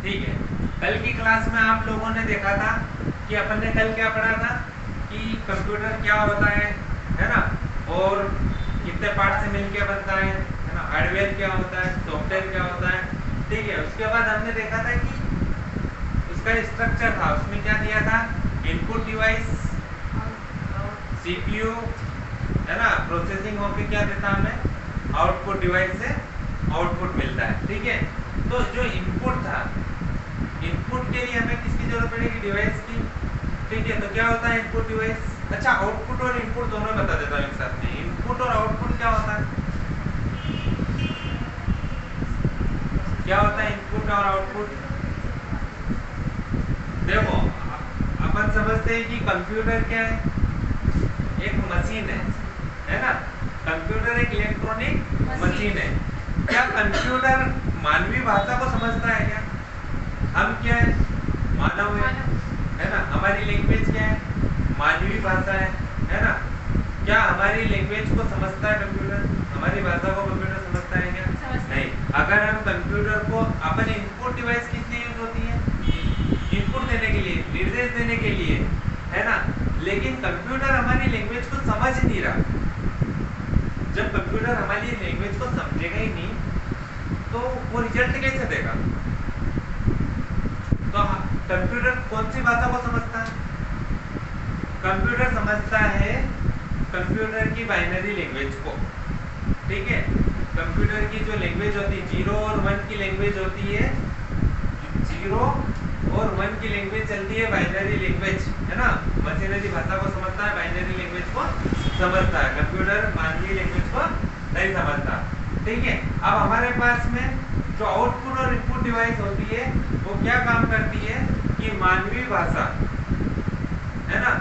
ठीक है। कल की क्लास में आप लोगों ने देखा था कि अपन ने कल क्या पढ़ा था कि कंप्यूटर क्या होता है ना, और कितने पार्ट से मिलके बनता है ना, हार्डवेयर क्या होता है, सॉफ्टवेयर क्या होता है। ठीक है, उसके बाद हमने देखा था कि उसका स्ट्रक्चर था, उसमें क्या दिया था, इनपुट डिवाइस, सीपीयू है ना, प्रोसेसिंग होके क्या देता हमें, आउटपुट डिवाइस से आउटपुट मिलता है। ठीक है, तो जो इनपुट था, इनपुट के लिए हमें किसकी जरूरत पड़ेगी, डिवाइस की। ठीक है, तो क्या होता है इनपुट डिवाइस। अच्छा, आउटपुट और इनपुट दोनों बता देता हूँ एक साथ में। इनपुट और आउटपुट क्या होता है, क्या होता है इनपुट और आउटपुट। देखो, अपन समझते हैं कि कंप्यूटर क्या है, एक मशीन है ना। कंप्यूटर एक इलेक्ट्रॉनिक मशीन है। क्या कंप्यूटर मानवीय भाषा को समझता है क्या, हम क्या है, मानव है ना। हमारी लैंग्वेज क्या है, मानवीय भाषा है ना। क्या हमारी लैंग्वेज को समझता है कंप्यूटर, हमारी भाषा को कंप्यूटर समझता है क्या, नहीं। अगर हम कंप्यूटर को, अपन इनपुट डिवाइस किस लिए यूज होती है, इनपुट देने के लिए, निर्देश देने के लिए, है ना। लेकिन कंप्यूटर हमारी लैंग्वेज को समझ नहीं रहा। जब कंप्यूटर हमारी लैंग्वेज को समझेगा ही नहीं तो वो रिजल्ट कैसे देगा। तो कंप्यूटर कौन सी भाषा को समझता है, कंप्यूटर समझता है कंप्यूटर की बाइनरी लैंग्वेज को। ठीक है, कंप्यूटर की जो लैंग्वेज होती है, 0 और 1 की लैंग्वेज होती है, 0 और 1 की लैंग्वेज चलती है बाइनरी लैंग्वेज, है ना। मशीनरी भाषा को समझता है, बाइनरी लैंग्वेज को समझता है, कंप्यूटर मानवीय लैंग्वेज को नहीं समझता। ठीक है, अब हमारे पास में जो आउटपुट और इनपुट डिवाइस होती है वो क्या काम करती है कि मानवीय भाषा, है ना,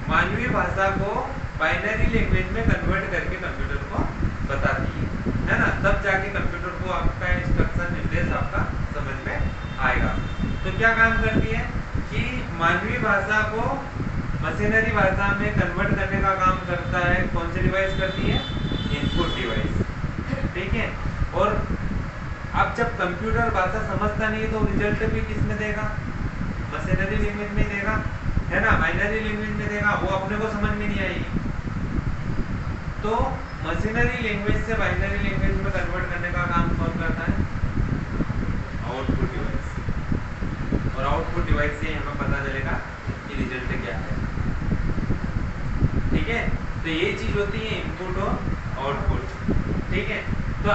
मानवीय भाषा को बाइनरी लैंग्वेज में कन्वर्ट करके कंप्यूटर को बताती है ना। तब जाके कंप्यूटर को आपका इंस्ट्रक्शन, निर्देश आपका समझ में आएगा। तो क्या काम करती है कि मानवीय भाषा को मशीनरी भाषा में कन्वर्ट करने का काम करता है, कौन सी डिवाइस करती है, इनपुट डिवाइस। ठीक है, और अब जब कंप्यूटर भाषा समझता नहीं है तो रिजल्ट भी किस में देगा, मशीनरी लैंग्वेज में देगा, है ना, बाइनरी लैंग्वेज में देगा, वो अपने को समझ में नहीं आएगी। तो मशीनरी लैंग्वेज से बाइनरी लैंग्वेज में कन्वर्ट करने का काम कौन करता है, आउटपुट डिवाइस। और आउटपुट डिवाइस से हमें पता चलेगा कि रिजल्ट क्या है। ठीक है, तो ये चीज होती है इनपुट और आउटपुट। ठीक है, तो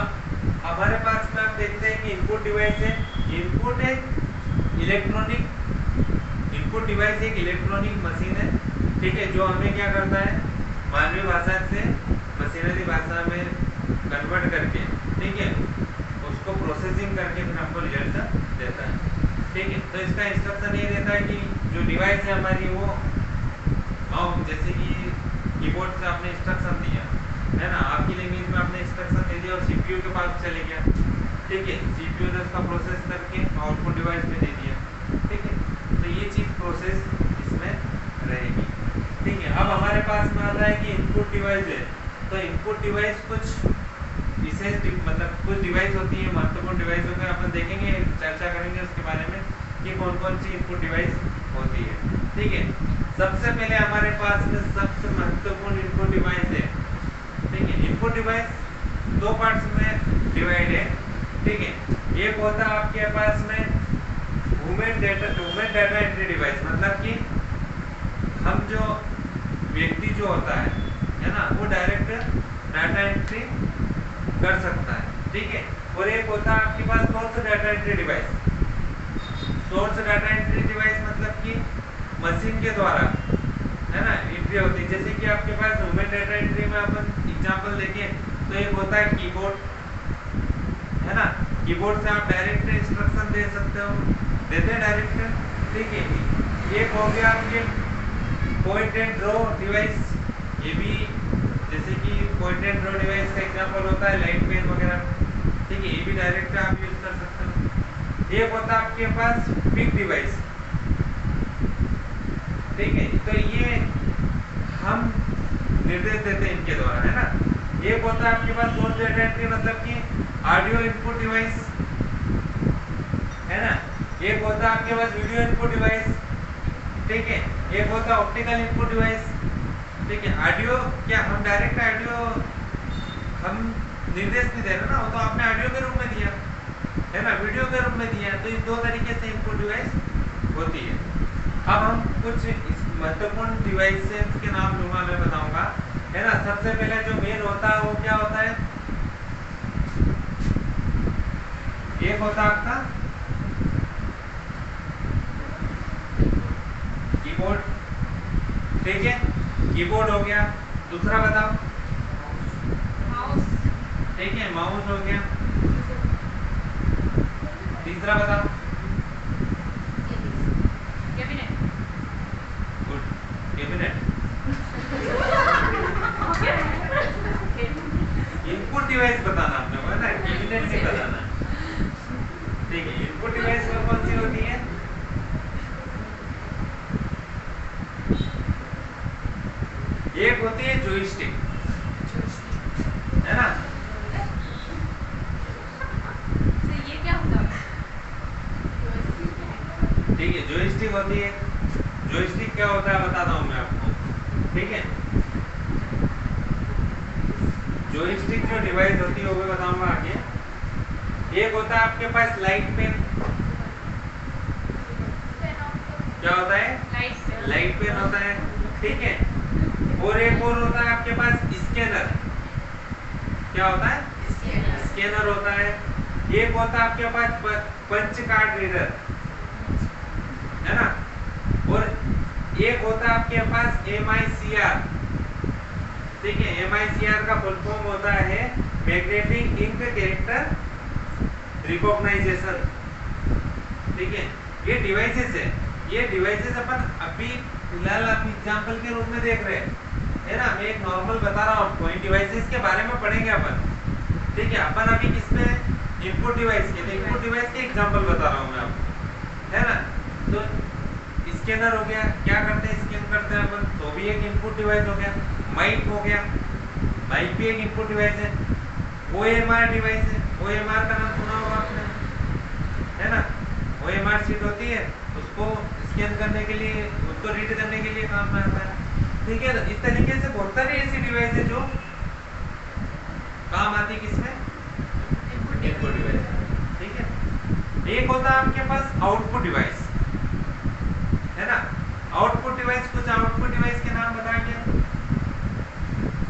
हमारे पास में आप देखते हैं कि इनपुट डिवाइस है, इनपुट एक इलेक्ट्रॉनिक, इनपुट डिवाइस एक इलेक्ट्रॉनिक मशीन है। ठीक है, जो हमें क्या करता है, मानवीय भाषा से मशीनरी भाषा में कन्वर्ट करके, ठीक है, उसको प्रोसेसिंग करके फिर हमको रिजल्ट देता है। ठीक है, तो इसका इंस्ट्रक्शन ये देता है कि जो डिवाइस है हमारी वो माउस, जैसे कि कीबोर्ड से आपने इंस्ट्रक्शन दिया, है ना, आपकी लैंग्वेज में आपने इंस्ट्रक्शन दे दिया और सीपीयू के पास चले गया। ठीक है, सीपीयू ने उसका प्रोसेस करके आउटपुट डिवाइस में दे दिया। ठीक है, तो ये चीज़ प्रोसेस इसमें रहेगी। ठीक है, अब हमारे पास में आता है कि इनपुट डिवाइस है, तो इनपुट डिवाइस कुछ विशेष, मतलब कुछ डिवाइस होती है, महत्वपूर्ण डिवाइस होकर अपन देखेंगे, चर्चा करेंगे उसके बारे में कि कौन कौन सी इनपुट डिवाइस होती है। ठीक है, सबसे पहले हमारे पास में सबसे महत्वपूर्ण इनपुट डिवाइस है। ठीक है, इनपुट डिवाइस दो पार्ट्स में डिवाइड है। ठीक है, एक होता है आपके पास में ह्यूमन डाटा एंट्री डिवाइस, मतलब कि हम जो व्यक्ति जो होता है ना, वो डायरेक्ट डाटा एंट्री कर सकता है। ठीक है, और एक होता है आपके पास source data entry device. Source data entry device मतलब कि मशीन के द्वारा, है ना, एंट्री होती है। जैसे कि आपके पास ह्यूमन डाटा एंट्री में अपन एग्जांपल देखें तो एक होता है कीबोर्ड, है ना, कीबोर्ड से आप डायरेक्ट इंस्ट्रक्शन दे सकते हो, देते हैं डायरेक्ट। ठीक है, एक हो गया आपके पॉइंट एंड ड्रॉ डिवाइस, ये भी जैसे कि पॉइंट एंड ड्रॉ डिवाइस का एग्जांपल होता है लाइट पेन वगैरह। ठीक है, ये भी डायरेक्ट आप यूज कर सकते हो। एक होता है आपके पास पिक डिवाइस। ठीक है, तो ये हम निर्देश देते हैं इनके द्वारा, है ना। एक होता है आपके पास सोर्स डाटा एंट्री, मतलब कि ऑडियो इनपुट डिवाइस, है ना, एक होता है आपके पास वीडियो इनपुट डिवाइस, ठीक है, एक होता है ऑप्टिकल इनपुट डिवाइस, ठीक है। ऑडियो क्या हम डायरेक्ट ऑडियो हम निर्देश नहीं दे रहे ना, वो तो आपने ऑडियो के रूप में दिया है ना, वीडियो के रूप में दिया, तो इन दो तरीके से इनपुट डिवाइस होती है। अब हम कुछ महत्वपूर्ण डिवाइसेस के नाम लूंगा, मैं बताऊंगा, है ना। सबसे पहले जो मेन होता है वो क्या होता है, एक होता है आपका कीबोर्ड, ठीक है, कीबोर्ड हो गया। दूसरा बताओ, माउस, ठीक है, माउस हो गया। तीसरा बताओ, cabinet, good, cabinet. Input device बताना आपने को, है ना, कैबिनेट नहीं बताना, ठीक है। इनपुट डिवाइस कौन सी होती है, एक होती है जॉयस्टिक, है ना। तो ये क्या होता है? ठीक है, जॉयस्टिक होती है। जॉयस्टिक क्या होता है बताता हूँ मैं आपको, ठीक है। जॉयस्टिक जो डिवाइस होती है वो मैं बताऊंगा आगे। एक होता है आपके पास लाइट पेन, क्या होता है, लाइट पेन होता है, ठीक है। और एक और होता है आपके पास स्कैनर, क्या होता है, स्कैनर होता है। एक होता है आपके पास पंच कार्ड रीडर, है ना। और एक होता है आपके पास MICR, ठीक है। MICR का फुल फॉर्म होता है मैग्नेटिक इंक कैरेक्टर रिकॉग्नाइजेशन, ठीक है। ये डिवाइसेस है, ये डिवाइसेस अपन अभी फिलहाल आप एग्जांपल के रूप में देख रहे हैं, है ना। मैं एक नॉर्मल बता रहा हूँ आपको, इन डिवाइसेस के बारे में पढ़ेंगे अपन, ठीक है। अपन अभी किसमें, इनपुट डिवाइस के, इनपुट डिवाइस के एग्जांपल बता रहा हूँ मैं आपको, है ना। तो स्कैनर हो गया, क्या करते हैं, स्कैन करते हैं अपन, तो भी एक इनपुट डिवाइस हो गया। माइक हो गया, माइक भी एक इनपुट डिवाइस है। OMR डिवाइस है, OMR का नाम सुना होगा आपने, है ना। OMR शीट होती है, उसको स्कैन करने के लिए, उसको रीड करने के लिए काम में आता है, ठीक है। इस तरीके से बहुत सारी ऐसी डिवाइस है जो काम आती, किसमें, इनपुट डिवाइस, ठीक है। एक होता है आपके पास आउटपुट डिवाइस, है ना। आउटपुट डिवाइस, कुछ आउटपुट डिवाइस के नाम बताएंगे,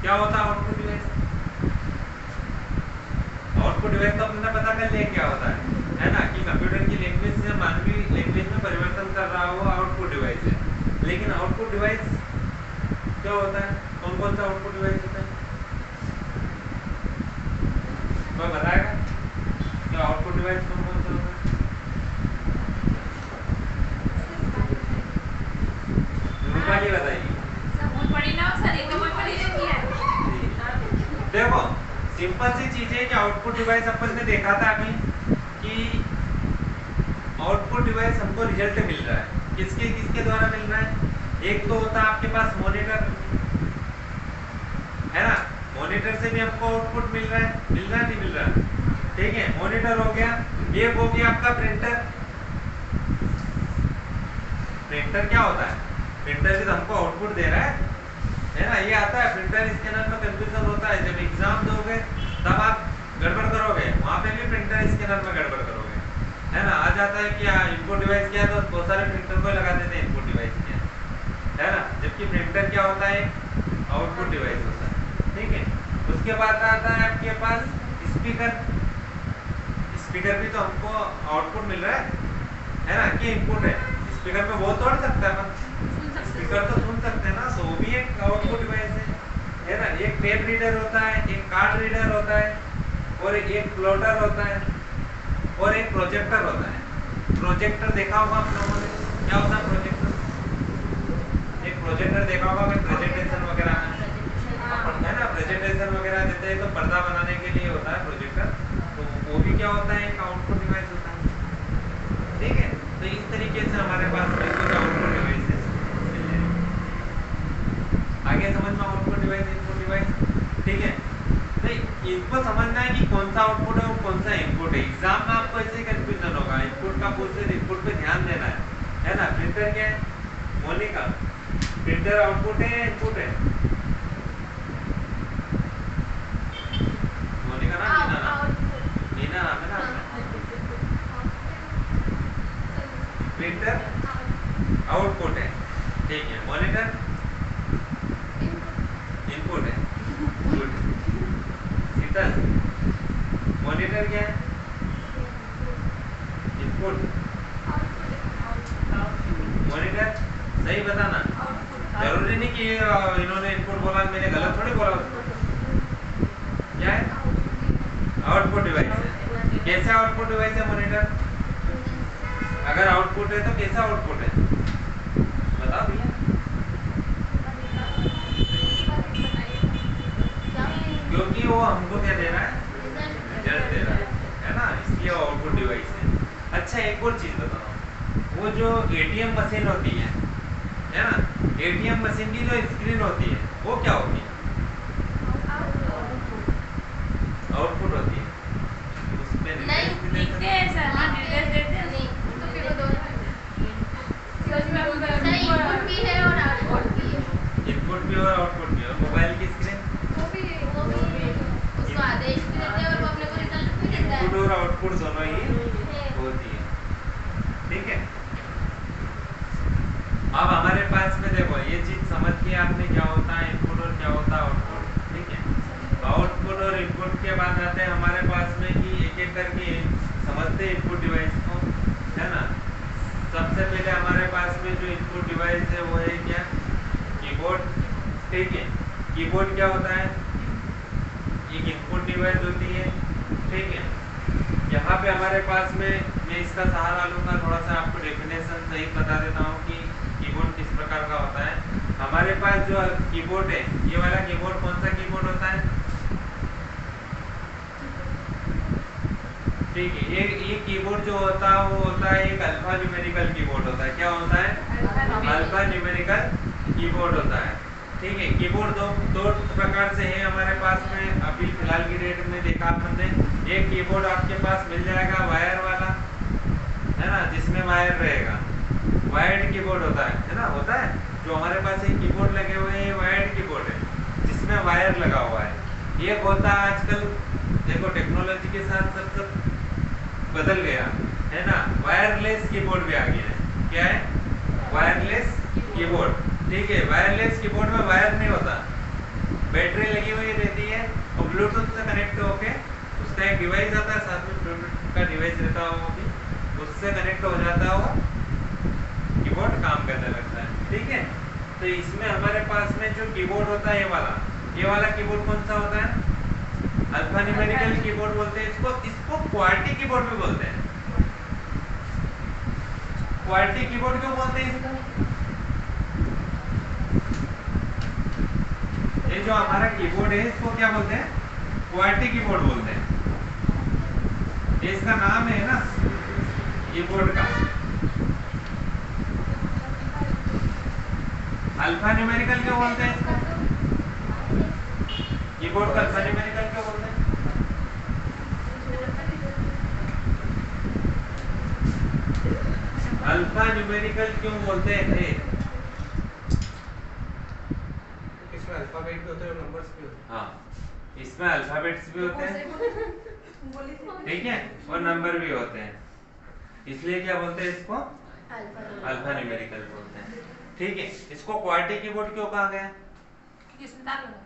क्या होता है आउटपुट डिवाइस। आउटपुट डिवाइस तो आपने पता कर लिया क्या होता है ना, कि कंप्यूटर की लैंग्वेज से मानवीय लैंग्वेज में परिवर्तन कर रहा हो, आउटपुट डिवाइस है। लेकिन आउटपुट डिवाइस क्या होता है, कौन कौन सा आउटपुट डिवाइस होता है, कोई बताएगा क्या आउटपुट डिवाइस कौन कौन सा होता है, रूपाली बताइए। देखो सिंपल सी चीज है कि आउटपुट डिवाइस अपन ने देखा था अभी कि आउटपुट डिवाइस हमको रिजल्ट मिल रहा है, किसके किसके द्वारा मिल रहा है। एक तो होता है आपके पास मॉनिटर, है ना, मॉनिटर से भी हमको आउटपुट मिल रहा है, नहीं मिल रहा, ठीक है। मॉनिटर हो गया, एक हो गया आपका प्रिंटर। प्रिंटर क्या होता है, प्रिंटर से हमको आउटपुट दे रहा है ना। ये आता है प्रिंटर स्कैनर में कंफ्यूजन होता है, जब एग्जाम दोगे तब आप गड़बड़ करोगे, वहां पे भी प्रिंटर स्कैनर में गड़बड़ करोगे, है ना। आ जाता है कि इनपुट डिवाइस क्या है, तो बहुत सारे प्रिंटर को लगा देते हैं इनपुट डिवाइस क्या है ना। जबकि प्रिंटर क्या होता है, आउटपुट डिवाइस होता है, ठीक है। उसके बाद आता है आपके पास स्पीकर। स्पीकर भी तो हमको आउटपुट मिल रहा है ना, कि इनपुट है। स्पीकर पे वो तोड़ सकता है, स्पीकर तो सुन सकते हैं ना, तो वो भी एक आउटपुट डिवाइस है ना। एक टेप रीडर होता है, एक कार्ड रीडर होता है, और एक प्लॉटर होता है, और एक प्रोजेक्टर होता है। प्रोजेक्टर देखा होगा आप लोगों ने, क्या होता है प्रोजेक्टर, एक प्रोजेक्टर देखा होगा प्रेजेंटेशन वगैरह है ना, प्रेजेंटेशन वगैरह देते हैं तो पर्दा बनाने के लिए होता है प्रोजेक्टर, तो वो भी क्या होता है, एक आउटपुट डिवाइस होता है, ठीक है। तो इस तरीके से हमारे पास कुछ आउटपुट डिवाइस है। आगे समझना आउटपुट डिवाइस, इनपुट डिवाइस, ठीक है। तो इनको समझना है कि कौन सा आउटपुट है और कौन सा इनपुट है। एग्जाम में आपको ऐसे कंफ्यूजन होगा, इनपुट का पूछ रहे इनपुट पे ध्यान देना है ना। प्रिंटर क्या है? मोनिका। प्रिंटर आउटपुट है या इनपुट है? मोनिका ना मीना नाम? मीना नाम है ना आपका? प्रिंटर आउटपुट है, ठीक है। मॉनिटर इनपुट है, गुड। शीतल, मॉनिटर क्या है? इनपुट। मॉनिटर सही बताना, जरूरी नहीं कि इन्होंने इनपुट बोला मैंने गलत थोड़ी बोला उसको। क्या है? आउटपुट डिवाइस है। कैसे आउटपुट डिवाइस है मॉनिटर? अगर आउटपुट है तो कैसा आउटपुट है बताओ भैया। क्योंकि वो हमको क्या दे रहा है? रिजल्ट दे रहा है ना, इसलिए आउटपुट डिवाइस है। अच्छा एक और चीज बताओ, वो जो एटीएम मशीन होती है ना, एटीएम मशीन की जो स्क्रीन होती है वो क्या होती है? आउटपुट होती है। उसमें लिखते हैं सर, हाँ निर्देश देते हैं नहीं तो फिर वो दोनों इनपुट भी है और आउटपुट भी है। इनपुट भी और आउटपुट भी। और मोबाइल की स्क्रीन वो भी उसको आदेश भी देते हैं और वो अपने को रिजल्ट भी देता है। इनपुट और आउटपुट दोनों ही होती है, ठीक है। अब हमारे पास में देखो ये चीज समझ के आपने क्या होता है इनपुट और क्या होता है आउटपुट, ठीक है। आउटपुट और इनपुट के बाद आते हैं हमारे पास में कि एक एक करके समझते हैं इनपुट डिवाइस को, है ना। सबसे पहले हमारे पास में जो इनपुट डिवाइस है वो है क्या? कीबोर्ड, ठीक है। कीबोर्ड क्या होता है? एक इनपुट डिवाइस होती है, ठीक है। यहाँ पे हमारे पास में मैं इसका सहारा लूंगा, थोड़ा सा आपको डेफिनेशन सही बता देता हूँ कि कीबोर्ड किस प्रकार का होता है। हमारे पास जो कीबोर्ड है, ये वाला कीबोर्ड कौन सा कीबोर्ड होता है? ठीक है। ये कीबोर्ड जो होता है वो होता है एक अल्फा न्यूमेरिकल कीबोर्ड होता है। क्या होता है? अल्फा न्यूमेरिकल कीबोर्ड होता है, ठीक है। कीबोर्ड दो प्रकार से है हमारे पास में, अभी फिलहाल की डेट में देखा हमने। एक कीबोर्ड आपके पास मिल जाएगा वायर वाला, है ना, जिसमें वायर रहेगा, वायर्ड कीबोर्ड होता है ना, होता है। जो हमारे पास एक कीबोर्ड लगे हुए हैं वायर्ड कीबोर्ड है जिसमें वायर लगा हुआ है। एक होता है आजकल देखो टेक्नोलॉजी के साथ सब बदल गया है ना, वायरलेस कीबोर्ड भी आ गया है। क्या है? वायरलेस कीबोर्ड, ठीक है। वायरलेस कीबोर्ड में वायर नहीं होता, बैटरी लगी हुई रहती है और ब्लूटूथ से कनेक्ट होके उसका एक डिवाइस आता है, साथ में ब्लूटूथ का डिवाइस रहता है, वो भी उससे कनेक्ट हो जाता है, वो कीबोर्ड काम करने लगता है, ठीक है। तो इसमें हमारे पास में जो कीबोर्ड होता है ये वाला कीबोर्ड कौन सा होता है? अल्फा न्यूमेरिकल कीबोर्ड बोलते हैं इसको क्वार्टी कीबोर्ड भी बोलते हैं। क्वार्टी कीबोर्ड क्यों बोलते हैं इसको? ये जो हमारा कीबोर्ड है इसको क्या बोलते हैं? क्वार्टी कीबोर्ड बोलते हैं। ये इसका नाम है ना कीबोर्ड का। अल्फा न्यूमेरिकल क्यों बोलते हैं इसको? कीबोर्ड का अल्फा न्यूमेरिकल क्यों बोलते हैं? अल्फा न्यूमेरिकल क्यों बोलते हैं? इसमें अल्फाबेट भी होते हैं और नंबर्स भी होते हैं। हाँ, इसमें अल्फाबेट्स भी होते हैं, ठीक है, और नंबर भी होते हैं, इसलिए क्या बोलते हैं इसको? अल्फा न्यूमेरिकल बोलते हैं, ठीक है। इसको क्वार्टी कीबोर्ड क्यों कहा गया? किसमें तार लगा?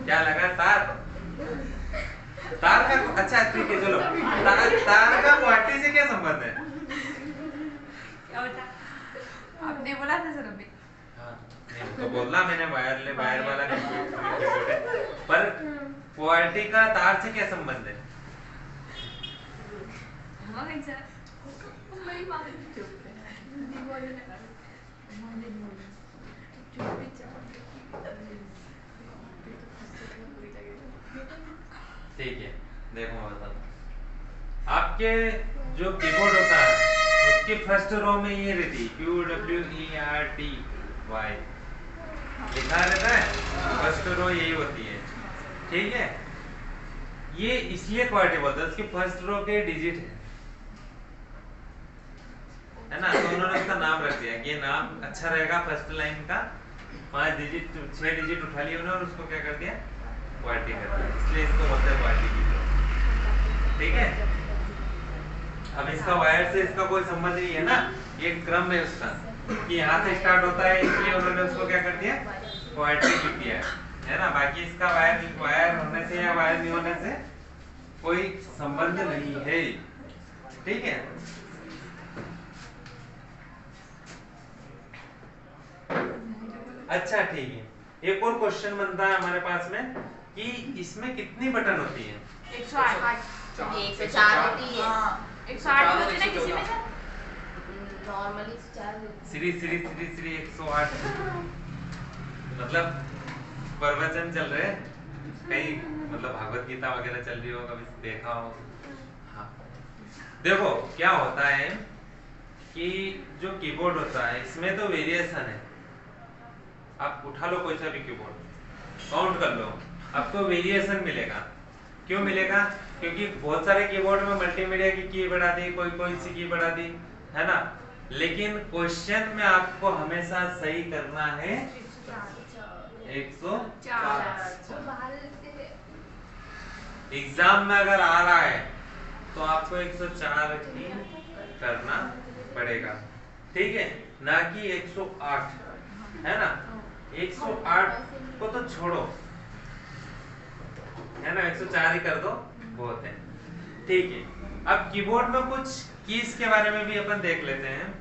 क्या लगा? तार का? अच्छा ठीक है चलो, तार का क्वार्टी से क्या संबंध है? क्या बता? आपने बोला था सर अभी। हाँ, तो बोला मैंने वायर वाला कीबोर्ड है, पर क्वार्टी का तार से क्या संबंध है? हाँ सर मेरी माँ ठीक है, देखो मैं बताता हूँ। आपके जो कीबोर्ड होता है उसकी फर्स्ट रो में ये रहती है QWERTY लिखा रहता है, फर्स्ट रो यही होती है, ठीक है। ये इसलिए क्वार्टी बोलते हैं, उसकी फर्स्ट रो के डिजिट है ना, तो उन्होंने उसका नाम रख दिया कि ये नाम अच्छा रहेगा फर्स्ट लाइन का, 5 डिजिट 6 डिजिट उठा लिया उन्होंने और उसको क्या कर दिया, क्वार्टी कर दिया, इसलिए इसको बोलते हैं क्वार्टी की। ठीक है, अब इसका वायर से इसका कोई संबंध नहीं है ना, ये क्रम है उसका कि यहाँ से स्टार्ट होता है, इसलिए उन्होंने उसको क्या कर दिया, क्वार्टी लिख दिया है ना। बाकी इसका वायर होने से या वायर नहीं होने से कोई संबंध नहीं है। ठीक है, अच्छा ठीक है, एक और क्वेश्चन बनता है हमारे पास में कि इसमें कितनी बटन होती है। 108 104 होती है। 108 होती है ना किसी में से? नॉर्मली 4 होती श्री श्री श्री श्री 108 मतलब प्रवचन चल रहे हैं कहीं, मतलब भागवत गीता वगैरह चल रही हो, कभी देखा हो। हाँ, देखो क्या होता है कि जो कीबोर्ड होता है इसमें तो वेरिएशन है, आप उठा लो कोई सा भी कीबोर्ड, काउंट कर लो, आपको वेरिएशन मिलेगा। क्यों मिलेगा, क्योंकि बहुत सारे कीबोर्ड में मल्टीमीडिया की की बढ़ा दी, कोई कोई सी की बढ़ा दी, है ना, लेकिन क्वेश्चन में आपको हमेशा सही करना है 104। एग्जाम में अगर आ रहा है तो आपको 104 ही करना पड़ेगा, ठीक है, ना कि 108, है ना। 108 को तो छोड़ो, है ना, 104 ही कर दो, बहुत है। ठीक है, अब कीबोर्ड में कुछ कीज के बारे में भी अपन देख लेते हैं,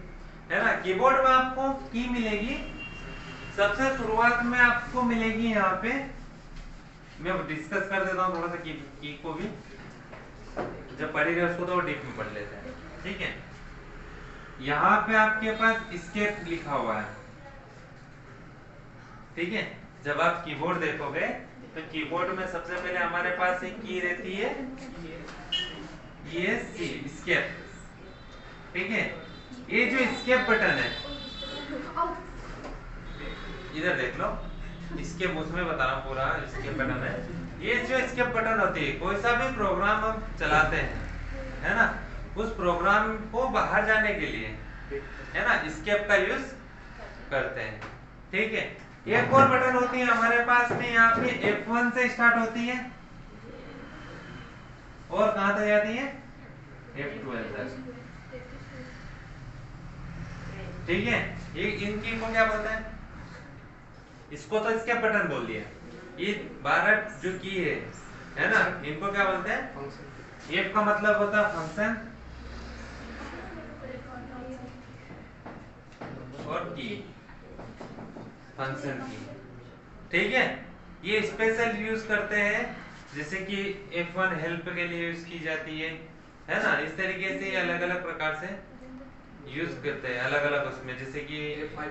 है ना। कीबोर्ड में आपको की मिलेगी, सबसे शुरुआत में आपको मिलेगी यहाँ पे, मैं डिस्कस कर देता हूँ थोड़ा सा की को भी, जब पढ़ेगा उसको तो डीप में पढ़ लेते हैं। ठीक है, यहाँ पे आपके पास एस्केप लिखा हुआ है, ठीक है। जब आप कीबोर्ड देखोगे तो कीबोर्ड में सबसे पहले हमारे पास एक की रहती है, ये सी एस्केप, ठीक है। ये जो एस्केप बटन है, इधर देख लो, एस्केप उसमें बता रहा हूँ पूरा, एस्केप बटन है। ये जो एस्केप बटन होती है, कोई सा भी प्रोग्राम हम चलाते हैं, है ना, उस प्रोग्राम को बाहर जाने के लिए, है ना, एस्केप का यूज करते हैं। ठीक है, एक और बटन होती है हमारे पास में, यहाँ पे F1 से स्टार्ट होती है और कहां तक जाती है, F12 तक, ठीक है। ये इनकी को क्या बोलते हैं, इसको तो एस्केप बटन बोल दिया। ये 12 जो की है ना, इनको क्या बोलते हैं, फंक्शन। F का मतलब होता है फंक्शन और की, फंक्शन की, ठीक है। ये स्पेशल यूज करते हैं, जैसे कि F1 हेल्प के लिए यूज की जाती है ना। इस तरीके से अलग अलग प्रकार से यूज करते हैं, अलग अलग उसमें, जैसे कि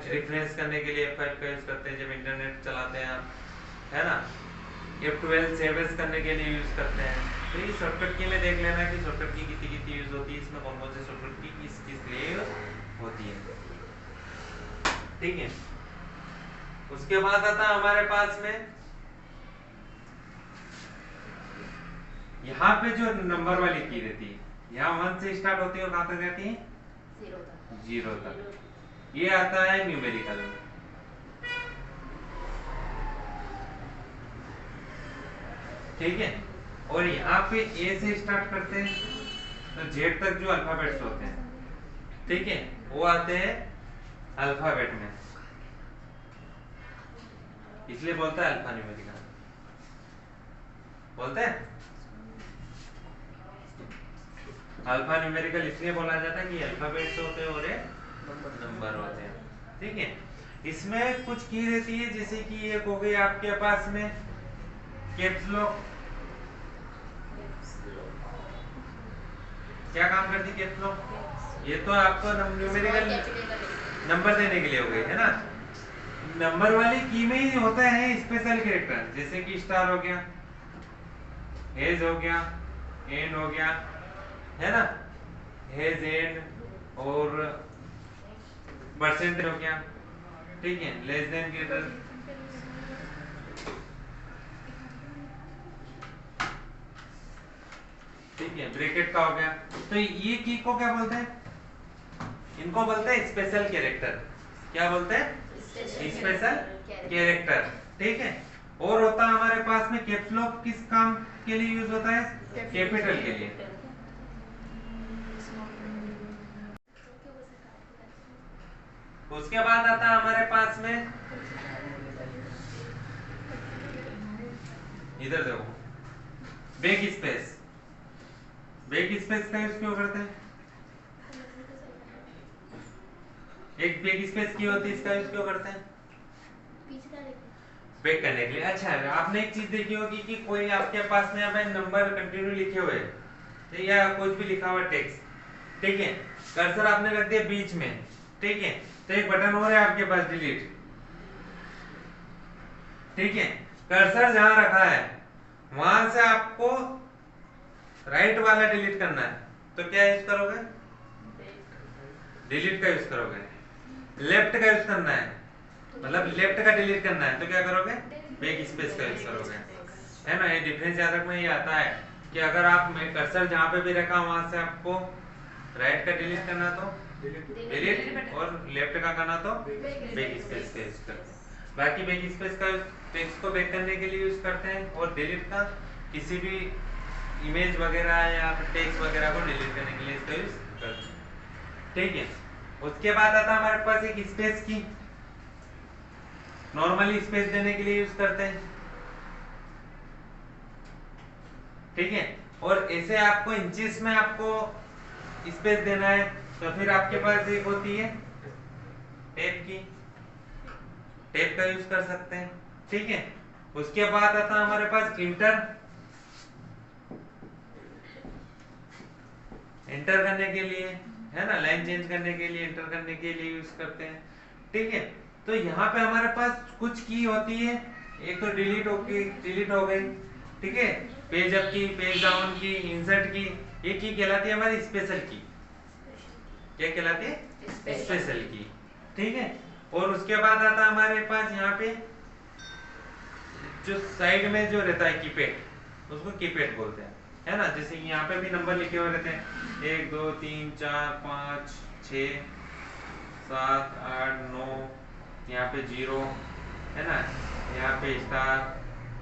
रेफरेंस करने के लिए F5 का यूज करते हैं जब इंटरनेट चलाते हैं आप, है ना। F12 सेव करने के लिए यूज करते हैं। तो ये शॉर्टकट की में देख लेना कि शॉर्टकट की कितनी यूज होती है, इसमें कौन कौन से शॉर्टकट की किस लिए होती है, ठीक है। उसके बाद आता है हमारे पास में यहाँ पे जो नंबर वाली की रहती है, यहाँ 1 से स्टार्ट होती है और कहां तक जाती है, 0 तक। ये आता है न्यूमेरिकल, ठीक है। और यहाँ पे ए से स्टार्ट करते हैं तो जेड तक जो अल्फाबेट्स होते हैं, ठीक है, वो आते हैं अल्फाबेट में, इसलिए बोलता है अल्फा न्यूमेरिकल, बोलते हैं अल्फा न्यूमेरिकल, इसलिए बोला जाता है कि अल्फाबेट्स होते हैं और ये नंबर होते हैं, ठीक है। इसमें कुछ की रहती है, जैसे कि एक हो गई आपके पास में कैप्स लॉक, क्या काम करती है कैप्स लॉक, ये तो आपको न्यूमेरिकल नंबर देने के लिए हो गई, है ना। नंबर वाली की में ही होता है स्पेशल कैरेक्टर, जैसे कि स्टार हो गया, हेज हो गया, एंड हो गया, है ना, हेज एंड और परसेंटेज हो गया, ठीक है, लेस देन ग्रेटर, ठीक है, ब्रैकेट का हो गया। तो ये की को क्या बोलते हैं? इनको बोलते हैं स्पेशल कैरेक्टर। क्या बोलते हैं? Special character. ठीक है। और होता है हमारे पास में कैप्स लॉक किस काम के लिए यूज होता है? कैपिटल के लिए। उसके बाद आता है हमारे पास में, इधर देखो, बैक स्पेस। बैक स्पेस का यूज क्यों करते हैं? एक बैक स्पेस की होती है, इसका यूज क्यों करते हैं? बैक करने के लिए। अच्छा, आपने एक चीज देखी होगी कि कोई आपके पास में अब नंबर कंटिन्यू लिखे हुए हैं या कुछ भी लिखा हुआ टेक्स्ट, ठीक है, कर्सर आपने रख दिया बीच में, ठीक है, तो एक बटन हो रहा है आपके पास डिलीट, ठीक है, कर्सर जहां रखा है वहां से आपको राइट वाला डिलीट करना है, तो क्या यूज करोगे? डिलीट का यूज करोगे। लेफ्ट का यूज करना है, मतलब लेफ्ट का डिलीट करना है, तो क्या करोगे? बैक स्पेस का यूज करोगे, है ना। ये डिफरेंस याद रखना, ये आता है कि अगर आप कर्सर जहां पे भी रखा वहां से आपको राइट का डिलीट करना तो डिलीट, और लेफ्ट का करना तो बैक स्पेस का यूज करते हैं। बाकी बैक स्पेस का टेक्स्ट को बैक करने के लिए यूज करते हैं, और डिलीट का किसी भी इमेज वगैरह या टेक्स्ट वगैरह को डिलीट करने के लिए इसका यूज करते हैं, ठीक है। उसके बाद आता है हमारे पास एक स्पेस की, नॉर्मली स्पेस देने के लिए यूज करते हैं, ठीक है। और ऐसे आपको इंचेस में आपको स्पेस देना है तो फिर आपके पास एक होती है टेप की, टेप का यूज कर सकते हैं, ठीक है। उसके बाद आता है हमारे पास इंटर, इंटर करने के लिए, है ना, लाइन चेंज करने के लिए, इंटर करने के लिए यूज करते हैं, ठीक है। तो यहाँ पे हमारे पास कुछ की होती है, एक तो डिलीट हो गई, ठीक है, पेज अप की, पेज डाउन की, इंसर्ट की, ये की कहलाती है हमारी स्पेशल की। क्या कहलाती है? स्पेशल की, ठीक है। और उसके बाद आता है हमारे पास यहाँ पे जो साइड में जो रहता है कीपैड, उसको कीपैड बोलते हैं, है ना। जैसे यहाँ पे भी नंबर लिखे हुए रहते हैं, 1 2 3 4 5 6 7 8 9, यहाँ पे 0, है ना, यहाँ पे स्टार,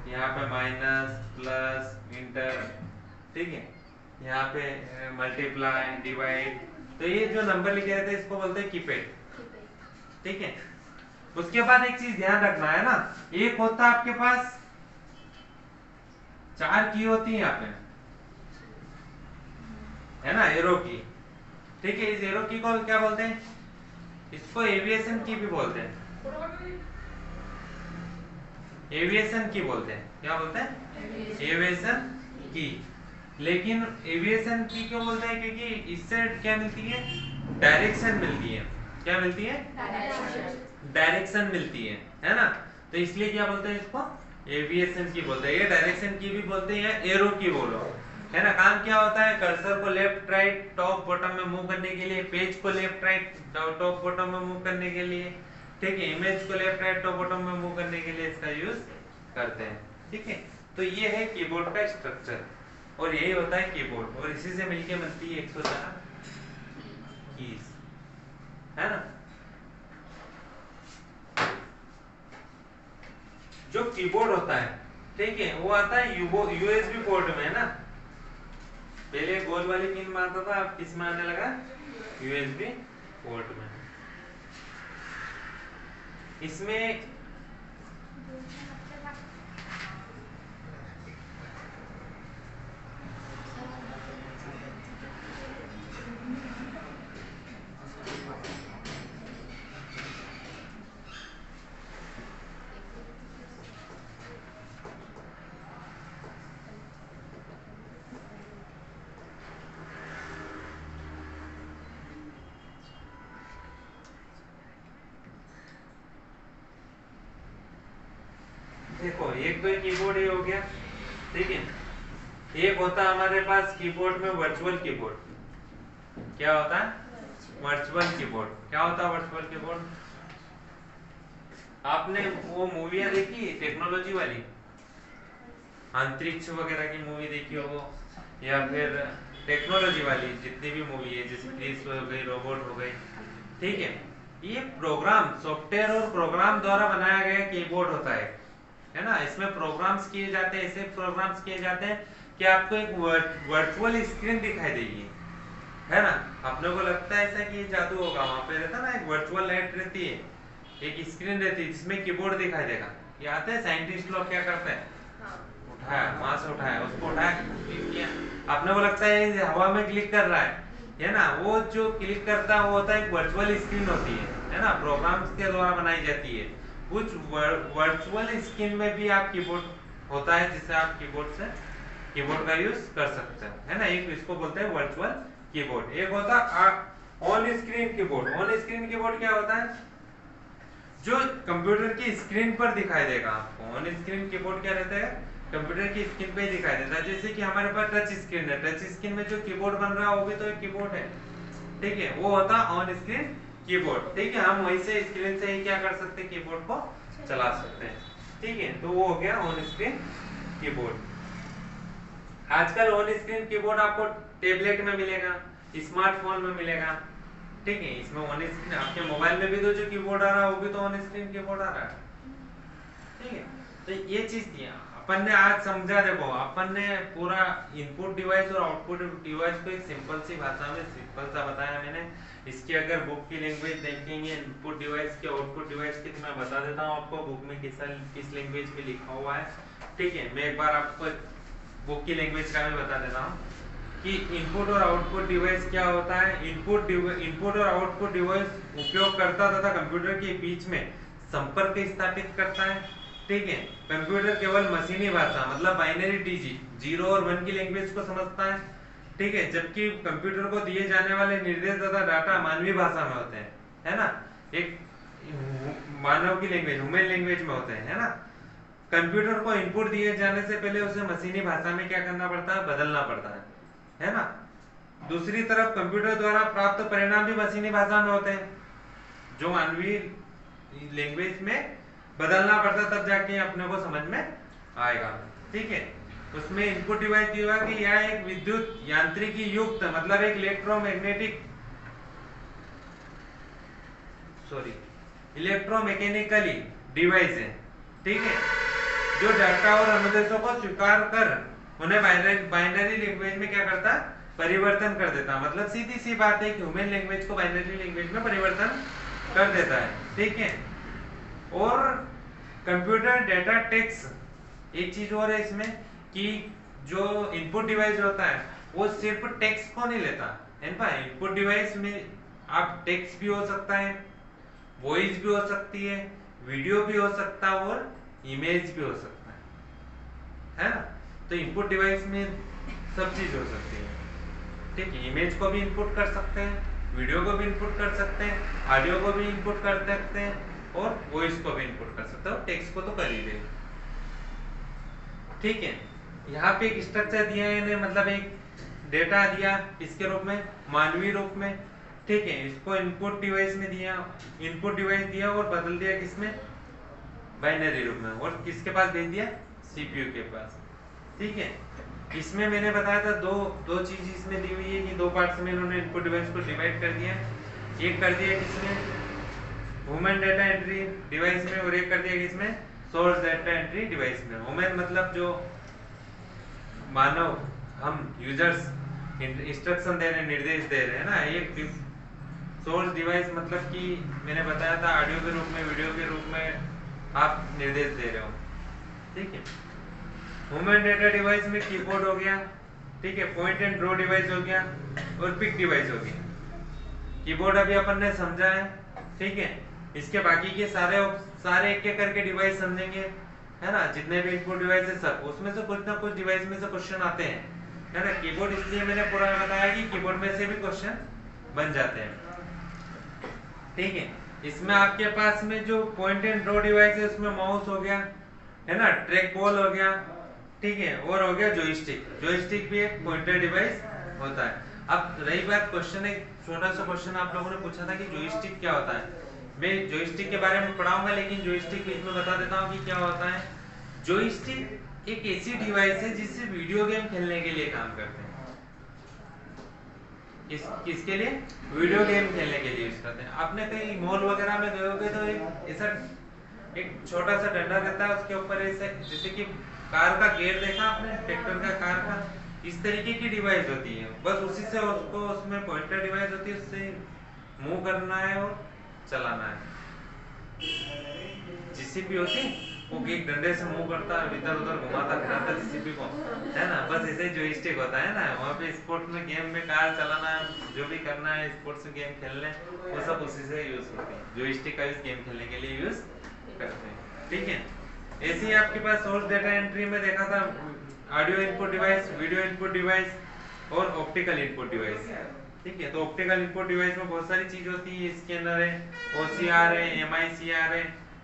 यहाँ पे माइनस, प्लस, इंटर, ठीक है, यहाँ पे मल्टीप्लाई, डिवाइड, तो ये जो नंबर लिखे रहते हैं इसको बोलते हैं कीपैड, ठीक है। उसके बाद एक चीज ध्यान रखना है ना, एक होता है आपके पास 4 की होती है यहाँ पे, है ना, एरो की, ठीक है। इस एरो की को क्या बोलते हैं? इसको एविएशन की भी बोलते हैं, एविएशन की बोलते हैं। क्या बोलते हैं? एविएशन की। लेकिन एविएशन की क्यों बोलते हैं? क्योंकि इससे क्या मिलती है? डायरेक्शन मिलती है। क्या मिलती है? डायरेक्शन मिलती है ना। तो इसलिए क्या बोलते हैं इसको? एविएशन की बोलते हैं। ये डायरेक्शन की भी बोलते हैं या एरो की बोलो, है ना। काम क्या होता है? कर्सर को लेफ्ट राइट टॉप बॉटम में मूव करने के लिए, पेज को लेफ्ट राइट टॉप बॉटम में मूव करने के लिए, ठीक है, इमेज को लेफ्ट राइट टॉप बॉटम में मूव करने के लिए इसका यूज करते हैं, ठीक है। तो ये है कीबोर्ड का स्ट्रक्चर और यही होता है कीबोर्ड, और इसी से मिलके बनती है 104 कीज, है ना। जो कीबोर्ड होता है, ठीक है, वो आता है यूएसबी पोर्ट में, है ना। पहले गोल वाली पिन मारता था, अब किस में आने लगा? यूएसबी पोर्ट में। इसमें देखो, एक तो कीबोर्ड ये हो गया, ठीक है। एक होता है हमारे पास कीबोर्ड में वर्चुअल कीबोर्ड। क्या होता है? Virtual keyboard. क्या होता है वर्चुअल कीबोर्ड? आपने वो मूवियां देखी टेक्नोलॉजी वाली, अंतरिक्ष वगैरह की मूवी देखी हो, या फिर टेक्नोलॉजी वाली जितनी भी मूवी है, जैसे क्रिस हो गई, रोबोट हो गई, ठीक है, ये प्रोग्राम सॉफ्टवेयर और प्रोग्राम द्वारा बनाया गया कीबोर्ड होता है ना। इसमें प्रोग्राम्स किए जाते हैं, ऐसे प्रोग्राम्स किए जाते हैं कि आपको एक वर्चुअल स्क्रीन दिखाई देगी, है ना। अपने को लगता है ऐसा कि ये जादू होगा, वहां पे रहता ना एक वर्चुअल लाइट रहती है, एक स्क्रीन रहती है जिसमें कीबोर्ड दिखाई देगा। ये आते हैं साइंटिस्ट लोग क्या करते हैं, उठाया वहां से उठाया, उसको उठाया, क्लिक किया, अपने को लगता है ये हवा में क्लिक कर रहा है ना। वो जो क्लिक करता है वो होता है एक वर्चुअल स्क्रीन होती है ना, प्रोग्राम्स के द्वारा बनाई जाती है। कुछ वर्चुअल स्क्रीन में भी आप कीबोर्ड होता है जिससे आप कीबोर्ड का यूज कर सकते हैं, है ना। एक इसको बोलते हैं वर्चुअल कीबोर्ड। एक होता है on screen keyboard. On screen keyboard क्या होता है, जो कंप्यूटर की स्क्रीन पर दिखाई देगा आपको। ऑन स्क्रीन कीबोर्ड क्या रहता है, कंप्यूटर की स्क्रीन पे ही दिखाई देता है। जैसे कि हमारे पास टच स्क्रीन है, टच स्क्रीन में जो कीबोर्ड बन रहा है वो भी तो एक कीबोर्ड है, ठीक है, वो होता है ऑन स्क्रीन कीबोर्ड, ठीक है। हम वहीं से स्क्रीन से ही क्या कर सकते हैं, कीबोर्ड को चला सकते हैं, ठीक है। तो वो हो गया ऑन स्क्रीन कीबोर्ड। आजकल ऑन स्क्रीन कीबोर्ड आपको टेबलेट में मिलेगा, स्मार्टफोन में मिलेगा, ठीक है। इसमें ऑन स्क्रीन आपके मोबाइल में भी तो जो कीबोर्ड आ रहा है वो भी तो ऑन स्क्रीन कीबोर्ड आ रहा है, ठीक है। तो ये चीज थी अपन ने आज समझा। देखो अपन ने पूरा इनपुट डिवाइस और आउटपुट डिवाइस को एक सिंपल सी भाषा में सिंपल सा बताया मैंने। इसकी अगर बुक की लैंग्वेज देखेंगे इनपुट डिवाइस की, आउटपुट डिवाइस की, तो मैं बता देता हूँ आपको बुक में किस लैंग्वेज में लिखा हुआ है, ठीक है। मैं एक बार आपको बुक की लैंग्वेज का भी बता देता हूँ कि इनपुट और आउटपुट डिवाइस क्या होता है। इनपुट और आउटपुट डिवाइस उपयोगकर्ता तथा कंप्यूटर के बीच में संपर्क स्थापित करता है, ठीक है। कंप्यूटर केवल मशीनी भाषा मतलब बाइनरी डिजिट 0 और 1 की लैंग्वेज को समझता है, ठीक है, जबकि कंप्यूटर को दिए जाने वाले निर्देश तथा डाटा मानवीय भाषा में होते हैं, है ना। एक मानव की लैंग्वेज, ह्यूमन लैंग्वेज में होते हैं, है ना। कंप्यूटर को इनपुट दिए जाने से पहले उसे मशीनी भाषा में क्या करना पड़ता है, बदलना पड़ता है ना। दूसरी तरफ कंप्यूटर द्वारा प्राप्त परिणाम भी मशीनी भाषा में होते हैं, जो मानवीय लैंग्वेज में बदलना पड़ता, तब जाके अपने को समझ में आएगा, ठीक है। उसमें इनपुट डिवाइस दिया कि यह एक विद्युत यांत्रिकी युक्त मतलब एक इलेक्ट्रोमैकेनिकली डिवाइस है, ठीक है, जो डाटा और अनुदेशों को स्वीकार कर उन्हें बाइनरी लैंग्वेज में क्या करता है, परिवर्तन कर देता। मतलब सीधी सी बात है कि ह्यूमन लैंग्वेज को बाइनरी लैंग्वेज में परिवर्तन कर देता है, ठीक है। और कंप्यूटर डेटा टेक्स्ट, एक चीज और है इसमें कि जो इनपुट डिवाइस होता है वो सिर्फ टेक्स्ट को नहीं लेता, है ना। इनपुट डिवाइस में आप टेक्स्ट भी हो सकता है, वॉइस भी हो सकती है, वीडियो भी हो सकता है और इमेज भी हो सकता है ना। तो इनपुट डिवाइस में सब चीज हो सकती है, ठीक है। इमेज को भी इनपुट कर सकते हैं, वीडियो को भी इनपुट कर सकते हैं, ऑडियो को भी इनपुट कर सकते हैं और वॉइस को भी इनपुट कर सकते हो, टेक्स्ट को तो कर ही दे, ठीक है। यहाँ पे एक स्ट्रक्चर दिया है इन्हें, मतलब एक डेटा दिया इसके रूप में, मानवीय रूप में, ठीक है। इसको इनपुट डिवाइस में दिया, इनपुट डिवाइस दिया और बदल दिया किसमें, बाइनरी रूप में, और किसके पास भेज दिया, सीपीयू के पास, ठीक है। इसमें मैंने बताया था दो चीज इसमें दी हुई है कि दो पार्ट्स में इन्होंने इनपुट डिवाइस को डिवाइड कर दिया। एक कर दिया किसमें, ह्यूमन डेटा एंट्री डिवाइस में, और एक कर दिया किसमें, सोर्स डेटा एंट्री डिवाइस में। ह्यूमन मतलब जो मानव, हम यूजर्स इंस्ट्रक्शन दे रहे हैं, निर्देश दे रहे हैं ना। एक सोर्स डिवाइस मतलब कि मैंने बताया था ऑडियो के रूप में, वीडियो के रूप में आप निर्देश दे रहे हो, ठीक है। ह्यूमन डेटा डिवाइस में कीबोर्ड हो गया, ठीक है, पॉइंट एंड ड्रॉ डिवाइस हो गया और पिक डिवाइस हो गया। कीबोर्ड अभी अपन ने समझा है, ठीक है। इसके बाकी के सारे एक एक करके डिवाइस समझेंगे, है ना। जितने भी इनपुट डिवाइस है सब, उसमें से कुछ ना कुछ डिवाइस में से क्वेश्चन आते हैं, है ना। कीबोर्ड इसलिए मैंने पूरा बताया कि कीबोर्ड में से भी क्वेश्चन बन जाते हैं, ठीक है। इसमें आपके पास में जो पॉइंट एंड ड्रॉ डिवाइस है उसमें माउस हो गया, है ना, ट्रैक बॉल हो गया, ठीक है, और हो गया जॉयस्टिक। जॉयस्टिक भी एक पॉइंटर डिवाइस होता है। अब रही बात क्वेश्चन, एक छोटा सा क्वेश्चन आप लोगों ने पूछा था कि जॉयस्टिक क्या होता है। मैं जॉयस्टिक के बारे में पढ़ाऊंगा, लेकिन जॉयस्टिक इसमें बता देता हूँ कि क्या होता है। जॉयस्टिक एक ऐसी डिवाइस है जिससे वीडियो गेम खेलने के लिए काम करते हैं। किसके लिए? वीडियो गेम खेलने के लिए यूज करते हैं। आपने कहीं मॉल वगैरह में गए होगे तो एक ऐसा एक छोटा सा डंडा रहता है, उसके ऊपर ऐसे जैसे कि कार का गेयर देखा आपने, ट्रैक्टर का, कार का, इस तरीके की डिवाइस होती है। बस उसी से उसको, उसमें पॉइंटर डिवाइस होती है, उससे मूव करना है और चलाना है। जीसीपी होती वो एक डंडे से मूव करता है, इधर उधर घुमाता फिराता जीसीपी को, है ना। बस ऐसे ही जोयस्टिक होता है ना, वहाँ पे स्पोर्ट्स में गेम में कार चलाना, जो भी करना है स्पोर्ट्स में गेम खेलने, वो सब उसी से यूज होते हैं। जोयस्टिक का यूज गेम खेलने के लिए यूज करते हैं, ठीक है। ऐसे ही आपके पास सोर्स डेटा एंट्री में देखा था audio input device, video input device और ऑप्टिकल इनपुट डिवाइस, ठीक है। तो ऑप्टिकल इनपुट डिवाइस में बहुत सारी चीज होती है, स्कैनर है, ओसीआर है, एमआईसीआर है,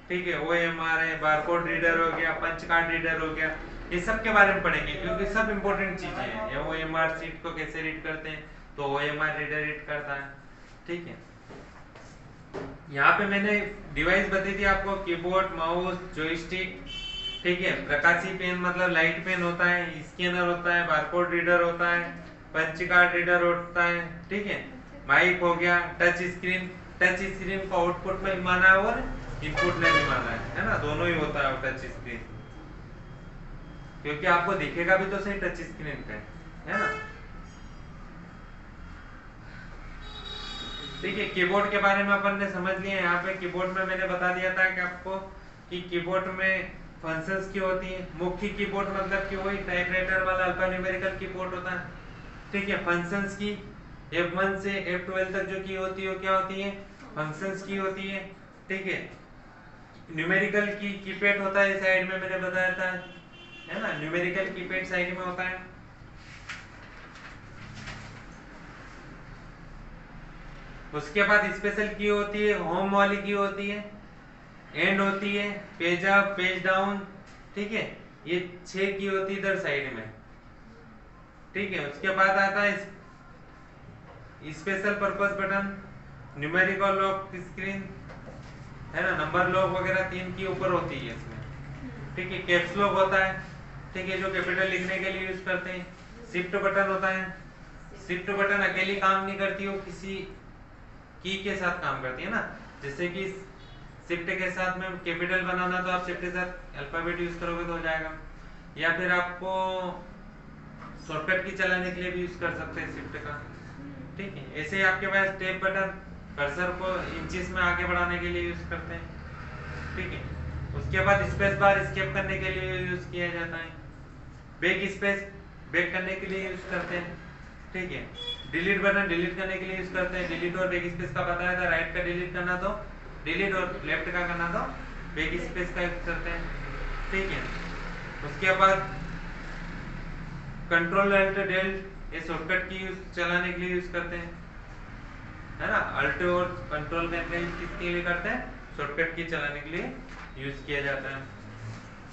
ठीक है, ओएमआर है, बारकोड रीडर हो गया, पंच कार्ड रीडर हो गया, ये सब के बारे में पढ़ेंगे क्योंकि सब इंपॉर्टेंट चीजें हैं। ये ओएमआर शीट को कैसे रीड करते हैं, तो ओएमआर रीडर रीड करता है, ठीक है। यहाँ पे मैंने डिवाइस बताई थी आपको, कीबोर्ड, माउस, जॉयस्टिक, ठीक है, प्रकाशी पेन मतलब लाइट पेन होता है, स्कैनर होता है, बारकोड रीडर होता है, पंच कार्ड रीडर होता है, ठीक है, माइक हो गया, टच स्क्रीन को आउटपुट में भी माना है और इनपुट में भी माना है ना, दोनों ही होता है टच स्क्रीन, क्योंकि आपको दिखेगा भी तो सही टच स्क्रीन पे, है ना। ठीक है, कीबोर्ड के बारे में अपन ने समझ लिया। यहाँ पे कीबोर्ड में मैंने बता दिया था कि आपको कि कीबोर्ड में फंक्शंस की होती है। मुख्य कीबोर्ड मतलब कि वही टाइपराइटर वाला अल्फान्यूमेरिकल कीबोर्ड होता है, ठीक है। फंक्शंस की F1 से F12 तक जो की होती है वो क्या होती है? फंक्शंस की होती है, ठीक है। न्यूमेरिकल की कीपैड होता है साइड में, मैंने बताया था, है ना, न्यूमेरिकल कीपैड साइड में होता है। उसके बाद स्पेशल की होती है, होम वाली की होती है, एंड होती है, पेज अप, पेज डाउन, ठीक है, ये 6 की होती है इधर साइड में, ठीक है। उसके बाद आता है special purpose button, numerical lock screen, है ना, नंबर लॉक वगैरह 3 की ऊपर होती है इसमें, ठीक है। कैप्स लॉक होता है, ठीक है, जो कैपिटल लिखने के लिए यूज करते हैं। शिफ्ट बटन होता है, शिफ्ट बटन अकेली काम नहीं करती, वो किसी की के साथ काम करती है ना, जैसे कि शिफ्ट के साथ में कैपिटल बनाना तो आप शिफ्ट के साथ अल्फाबेट यूज करोगे तो हो जाएगा, या फिर आपको शॉर्टकट की चलाने के लिए भी यूज कर सकते हैं शिफ्ट का, ठीक है। ऐसे ही आपके पास टैब बटन कर्सर को इंचेस में आगे बढ़ाने के लिए यूज करते हैं, ठीक है। उसके बाद स्पेस बार एस्केप करने के लिए यूज किया जाता है। बैक स्पेस बैक करने के लिए यूज करते हैं, ठीक है। डिलीट बटन डिलीट करने के लिए यूज करते हैं। डिलीट और बैक स्पेस का बताया था, राइट का डिलीट करना तो डिलीट और लेफ्ट का करना तो बैक स्पेस का यूज करते हैं, ठीक है। उसके बाद कंट्रोल अल्ट डेल्ट ये शॉर्टकट की यूज चलाने के लिए यूज करते हैं, है ना। अल्ट और कंट्रोल करके किसके लिए करते हैं? शॉर्टकट की चलाने के लिए यूज किया जाता है,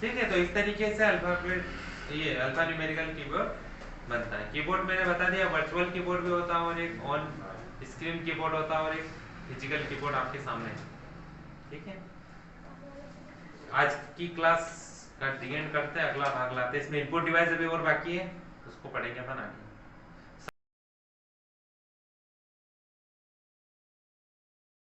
ठीक है। तो इस तरीके से अल्फाबेट ये अल्फा न्यूमेरिकल कीबोर्ड बनता है। कीबोर्ड मैंने बता दिया, वर्चुअल कीबोर्ड भी होता है और एक ऑन स्क्रीन कीबोर्ड होता है और एक फिजिकल कीबोर्ड आपके सामने है, ठीक है। आज की क्लास का एंड करते हैं, अगला भाग लाते हैं। इसमें इनपुट डिवाइस अभी और बाकी है, उसको पढ़ेंगे अपन आगे।